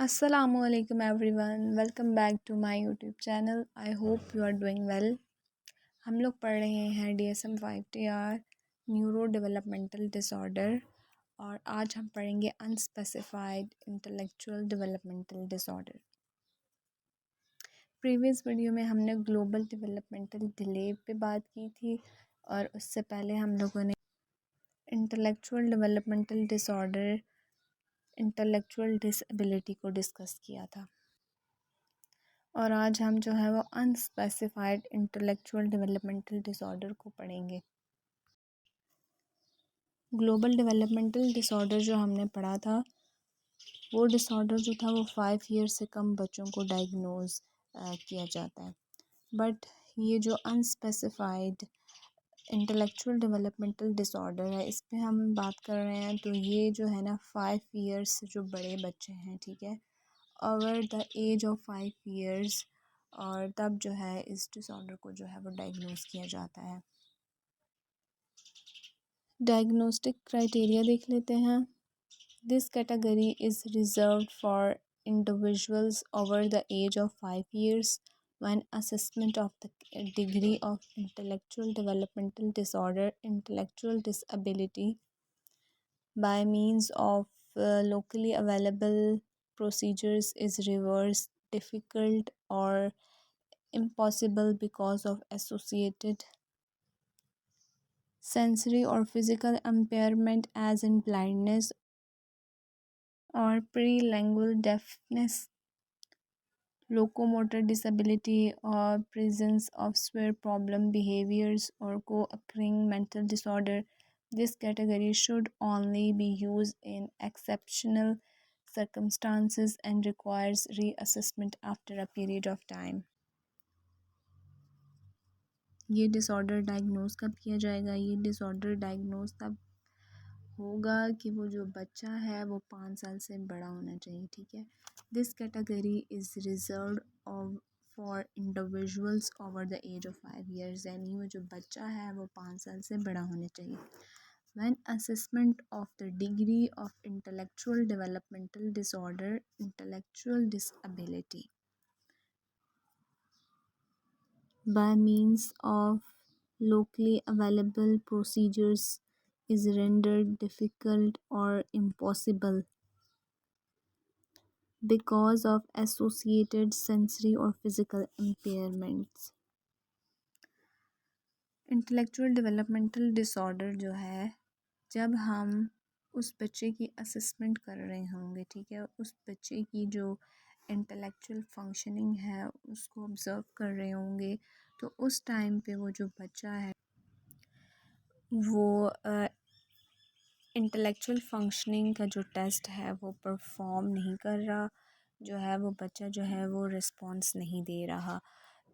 Assalamualaikum everyone, welcome back to my YouTube channel. I hope you are doing well. हम लोग पढ़ रहे हैं DSM-5 TR neuro developmental disorder और आज हम पढ़ेंगे unspecified intellectual developmental disorder. Previous video में हमने ग्लोबल डेवलपमेंटल डिले पे बात की थी और उससे पहले हम लोगों ने intellectual developmental disorder intellectual disability को डिस्कस किया था और आज हम जो है वो अनस्पेसिफाइड इंटेलेक्चुअल डेवलपमेंटल डिसऑर्डर को पढ़ेंगे। ग्लोबल डेवलपमेंटल डिसऑर्डर जो हमने पढ़ा था वो डिसऑर्डर जो था वो 5 ईयर से कम बच्चों को डायग्नोज किया जाता है। बट ये जो अनस्पेसिफाइड इंटेलेक्चुअल डेवलपमेंटल डिसऑर्डर है इस पे हम बात कर रहे हैं, तो ये जो है ना 5 ईयर्स से जो बड़े बच्चे हैं, ठीक है, over the age of 5 years, और तब जो है इस डिसऑर्डर को जो है वो डायग्नोज किया जाता है। डायग्नोस्टिक क्राइटेरिया देख लेते हैं। This category is reserved for individuals over the age of 5 years when assessment of the degree of intellectual developmental disorder, intellectual disability by means of locally available procedures is reverse difficult or impossible because of associated sensory or physical impairment as in blindness or prelingual deafness, locomotor disability, or presence of swear problem behaviors or co-occurring mental disorder. This category should only be used in exceptional circumstances and requires reassessment after a period of time. ये disorder diagnose कब किया जाएगा? ये disorder diagnose तब होगा कि वो जो बच्चा है वो 5 साल से बड़ा होना चाहिए, ठीक है। This category is reserved for individuals over the age of 5 years, यानी वो जो बच्चा है वो 5 साल से बड़ा होना चाहिए। When assessment of the degree of intellectual developmental disorder, intellectual disability by means of locally available procedures is rendered difficult or impossible because of associated sensory or physical impairments. Intellectual developmental disorder जो है, जब हम उस बच्चे की assessment कर रहे होंगे, ठीक है, उस बच्चे की जो इंटेलेक्चुअल फंक्शनिंग है उसको ऑब्ज़र्व कर रहे होंगे, तो उस टाइम पे वो जो बच्चा है वो इंटेलेक्चुअल फंक्शनिंग का जो टेस्ट है वो परफॉर्म नहीं कर रहा, जो है वो बच्चा जो है वो रिस्पॉन्स नहीं दे रहा।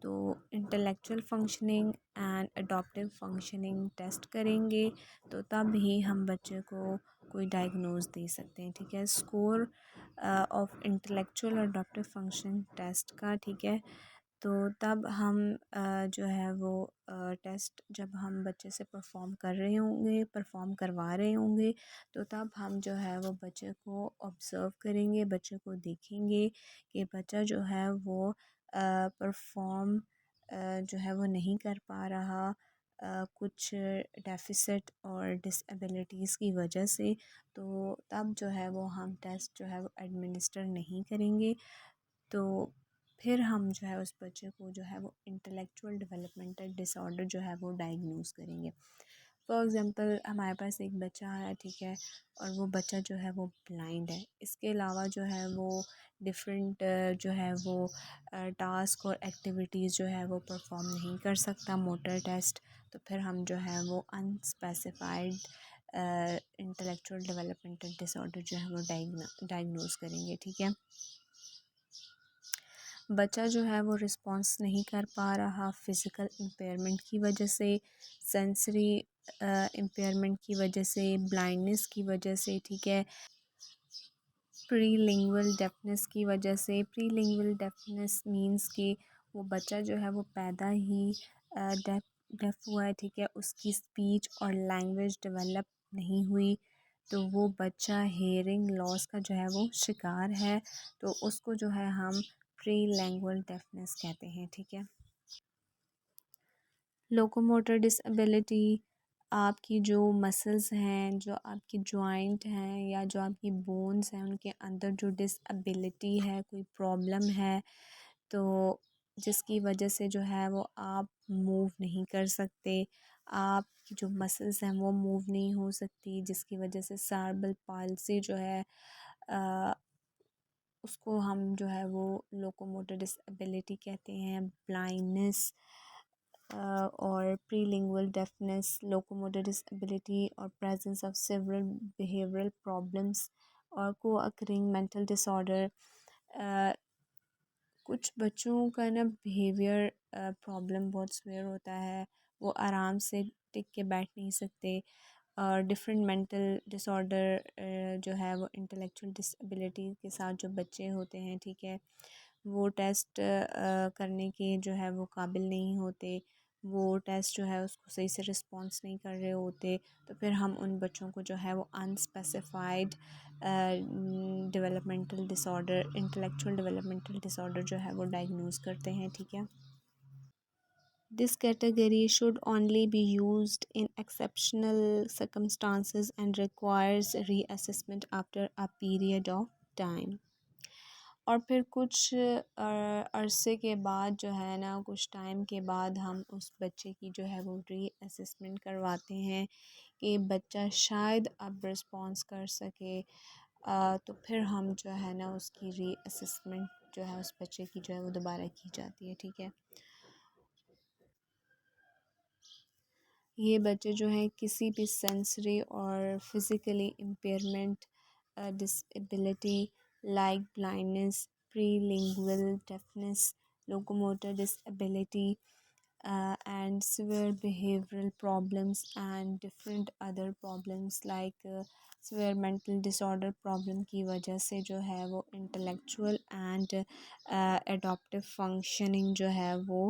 तो intellectual functioning and adaptive functioning test करेंगे तो तब ही हम बच्चे को कोई डायग्नोज दे सकते हैं, ठीक है। Score of intellectual adaptive functioning test का, ठीक है, तो तब हम जो है वो टेस्ट जब हम बच्चे से परफॉर्म करवा रहे होंगे, तो तब हम जो है वो बच्चे को ऑब्ज़र्व करेंगे, बच्चे को देखेंगे कि बच्चा जो है वो परफॉर्म जो है वो नहीं कर पा रहा कुछ डेफिसिट और डिसेबिलिटीज़ की वजह से, तो तब जो है वो हम टेस्ट जो है वो एडमिनिस्टर नहीं करेंगे। तो फिर हम जो है उस बच्चे को जो है वो इंटेलेक्चुअल डेवलपमेंटल डिसऑर्डर जो है वो डायग्नोज करेंगे। फॉर एग्ज़ाम्पल हमारे पास एक बच्चा है, ठीक है, और वो बच्चा जो है वो ब्लाइंड है, इसके अलावा जो है वो डिफरेंट जो है वो टास्क और एक्टिविटीज़ जो है वो परफॉर्म नहीं कर सकता, मोटर टेस्ट, तो फिर हम जो है वो अनस्पेसिफाइड इंटेलेक्चुअल डेवलपमेंटल डिसऑर्डर जो है वो डायग्नोज करेंगे, ठीक है। बच्चा जो है वो रिस्पॉन्स नहीं कर पा रहा फ़िज़िकल इम्पेयरमेंट की वजह से, सेंसरी इम्पेयरमेंट की वजह से, ब्लाइंडनेस की वजह से, ठीक है, प्रीलिंगुअल डेफनेस की वजह से। प्रीलिंगुअल डेफनेस मींस कि वो बच्चा जो है वो पैदा ही डेफ डेफ हुआ है, ठीक है, उसकी स्पीच और लैंग्वेज डेवलप नहीं हुई, तो वो बच्चा हेयरिंग लॉस का जो है वो शिकार है, तो उसको जो है हम प्री लैंग्वल डेफनेस कहते हैं। ठीक है। लोकोमोटर डिसेबिलिटी, आपकी जो मसल्स हैं, जो आपकी जॉइंट हैं या जो आपकी बोन्स हैं, उनके अंदर जो डिसेबिलिटी है, कोई प्रॉब्लम है, तो जिसकी वजह से जो है वो आप मूव नहीं कर सकते, आपकी जो मसल्स हैं वो मूव नहीं हो सकती, जिसकी वजह से सेरेब्रल पाल्सी जो है उसको हम जो है वो लोकोमोटर डिसेबिलिटी कहते हैं। ब्लाइंडनेस और प्रीलिंगुअल डेफनेस, लोकोमोटर डिसेबिलिटी और presence of several behavioural problems और को अकरिंग मेंटल डिसऑर्डर। कुछ बच्चों का ना बिहेवियर प्रॉब्लम बहुत सीवियर होता है, वो आराम से टिक के बैठ नहीं सकते। और डिफरेंट मेंटल डिसऑर्डर जो है वो इंटेलेक्चुअल डिसेबिलिटी के साथ जो बच्चे होते हैं, ठीक है, वो टेस्ट करने के जो है वो काबिल नहीं होते, वो टेस्ट जो है उसको सही से रिस्पॉन्स नहीं कर रहे होते, तो फिर हम उन बच्चों को जो है वो unspecified developmental disorder, intellectual developmental disorder जो है वो डायग्नोज करते हैं। ठीक है। This category should only be used in exceptional circumstances and requires reassessment after a period of time. और फिर कुछ अरसे के बाद जो है ना, कुछ टाइम के बाद हम उस बच्चे की जो है वो रीअसेसमेंट करवाते हैं कि बच्चा शायद अब रिस्पॉन्स कर सके। तो फिर हम जो है ना उसकी रीअसेसमेंट जो है उस बच्चे की जो है वो दोबारा की जाती है। ठीक है। ये बच्चे जो हैं किसी भी सेंसरी और physically impairment, disability like blindness, prelingual deafness, locomotor disability and severe behavioral problems and different other problems like severe mental disorder problem की वजह से जो है वो intellectual and adaptive functioning जो है वो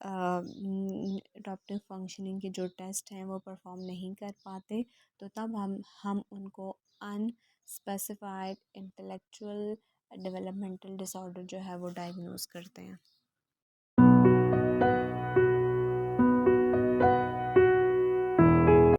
अडॉप्टिव फंक्शनिंग के जो टेस्ट हैं वो परफॉर्म नहीं कर पाते, तो तब हम उनको अनस्पेसिफाइड इंटेलेक्चुअल डेवलपमेंटल डिसऑर्डर जो है वो डायग्नोज करते हैं।